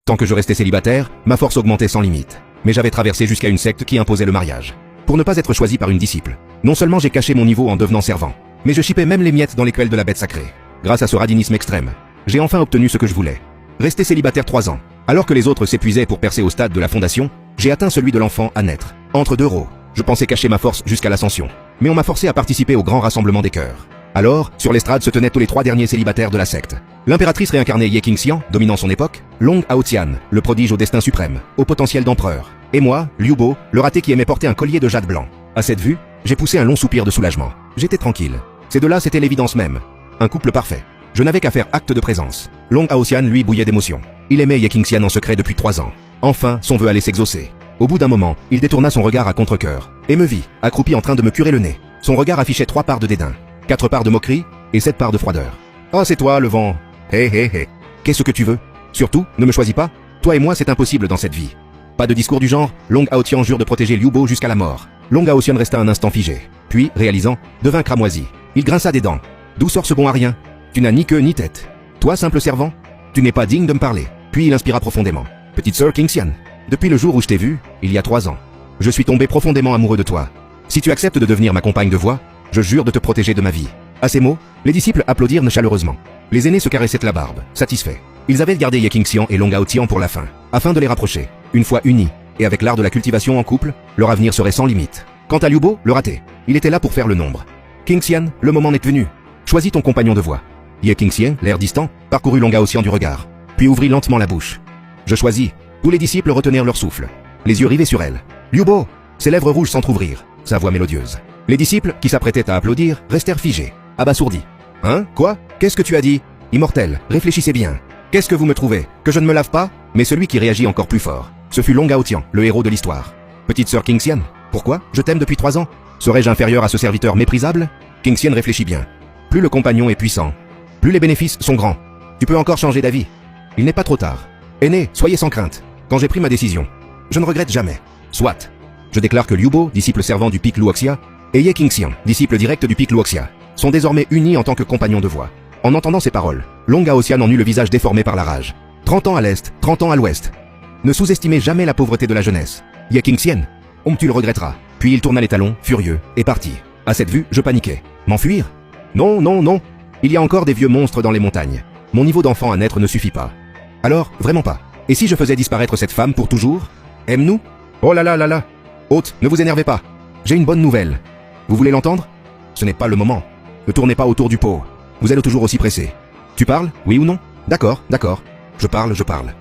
Tant que je restais célibataire, ma force augmentait sans limite. Mais j'avais traversé jusqu'à une secte qui imposait le mariage. Pour ne pas être choisi par une disciple. Non seulement j'ai caché mon niveau en devenant servant, mais je chipais même les miettes dans l'écuelle de la bête sacrée. Grâce à ce radinisme extrême, j'ai enfin obtenu ce que je voulais. Rester célibataire 3 ans. Alors que les autres s'épuisaient pour percer au stade de la fondation, j'ai atteint celui de l'enfant à naître. Entre deux roues. Je pensais cacher ma force jusqu'à l'ascension. Mais on m'a forcé à participer au grand rassemblement des cœurs. Alors, sur l'estrade se tenaient tous les 3 derniers célibataires de la secte. L'impératrice réincarnée Ye Qingxian, dominant son époque, Long Haotian, le prodige au destin suprême, au potentiel d'empereur. Et moi, Liu Bo, le raté qui aimait porter un collier de jade blanc. À cette vue, j'ai poussé un long soupir de soulagement. J'étais tranquille. Ces deux-là, c'était l'évidence même. Un couple parfait. Je n'avais qu'à faire acte de présence. Long Haotian, lui, bouillait d'émotion. Il aimait Ye Qingxian en secret depuis 3 ans. Enfin, son vœu allait s'exaucer. Au bout d'un moment, il détourna son regard à contre-cœur, et me vit, accroupi en train de me curer le nez. Son regard affichait 3 parts de dédain, 4 parts de moquerie, et 7 parts de froideur. « Oh, c'est toi, le vent. Hé hé hé. Qu'est-ce que tu veux? Surtout, ne me choisis pas. Toi et moi, c'est impossible dans cette vie. » Pas de discours du genre, Long Haotian jure de protéger Liu Bo jusqu'à la mort. Long Haotian resta un instant figé, puis, réalisant, devint cramoisi. Il grinça des dents. « D'où sort ce bon à rien? Tu n'as ni queue ni tête. Toi, simple servant? Tu n'es pas digne de me parler. » Puis il inspira profondément. « Petite sœur Qingxian, depuis le jour où je t'ai vue, il y a 3 ans, je suis tombé profondément amoureux de toi. Si tu acceptes de devenir ma compagne de voie, je jure de te protéger de ma vie. » À ces mots, les disciples applaudirent chaleureusement. Les aînés se caressaient la barbe, satisfaits. Ils avaient gardé Ye Qingxian et Long Haotian pour la fin, afin de les rapprocher. Une fois unis, et avec l'art de la cultivation en couple, leur avenir serait sans limite. Quant à Liu Bo, le raté, il était là pour faire le nombre. Qingxian, le moment n'est venu. Choisis ton compagnon de voie. Ye Qingxian, l'air distant, parcourut Long Haotian du regard, puis ouvrit lentement la bouche. Je choisis. Tous les disciples retenirent leur souffle, les yeux rivés sur elle. Liu Bo, ses lèvres rouges s'entr'ouvrirent, sa voix mélodieuse. Les disciples, qui s'apprêtaient à applaudir, restèrent figés, abasourdis. Hein? Quoi? Qu'est-ce que tu as dit? Immortel, réfléchissez bien. Qu'est-ce que vous me trouvez? Que je ne me lave pas? Mais celui qui réagit encore plus fort, ce fut Long Haotian, le héros de l'histoire. Petite sœur Qingxian, pourquoi? Je t'aime depuis 3 ans. Serais-je inférieur à ce serviteur méprisable? Qingxian réfléchit bien. Plus le compagnon est puissant, plus les bénéfices sont grands. Tu peux encore changer d'avis. Il n'est pas trop tard. Aîné, soyez sans crainte. Quand j'ai pris ma décision, je ne regrette jamais. Soit. Je déclare que Liu Bo, disciple servant du pic Luoxia, et Ye Qingxian, disciple direct du pic Luoxia, sont désormais unis en tant que compagnons de voie. En entendant ces paroles, Long Haotian en eut le visage déformé par la rage. 30 ans à l'est, 30 ans à l'ouest. Ne sous-estimez jamais la pauvreté de la jeunesse. Ye Qingxian, tu le regretteras. Puis il tourna les talons, furieux, et partit. À cette vue, je paniquai. M'enfuir? Non, non, non. Il y a encore des vieux monstres dans les montagnes. Mon niveau d'enfant à naître ne suffit pas. Alors, vraiment pas. Et si je faisais disparaître cette femme pour toujours? Aime-nous? Oh là là là là. Hôte, ne vous énervez pas. J'ai une bonne nouvelle. Vous voulez l'entendre? Ce n'est pas le moment. Ne tournez pas autour du pot. Vous êtes toujours aussi pressé. Tu parles? Oui ou non? D'accord, d'accord. Je parle, je parle.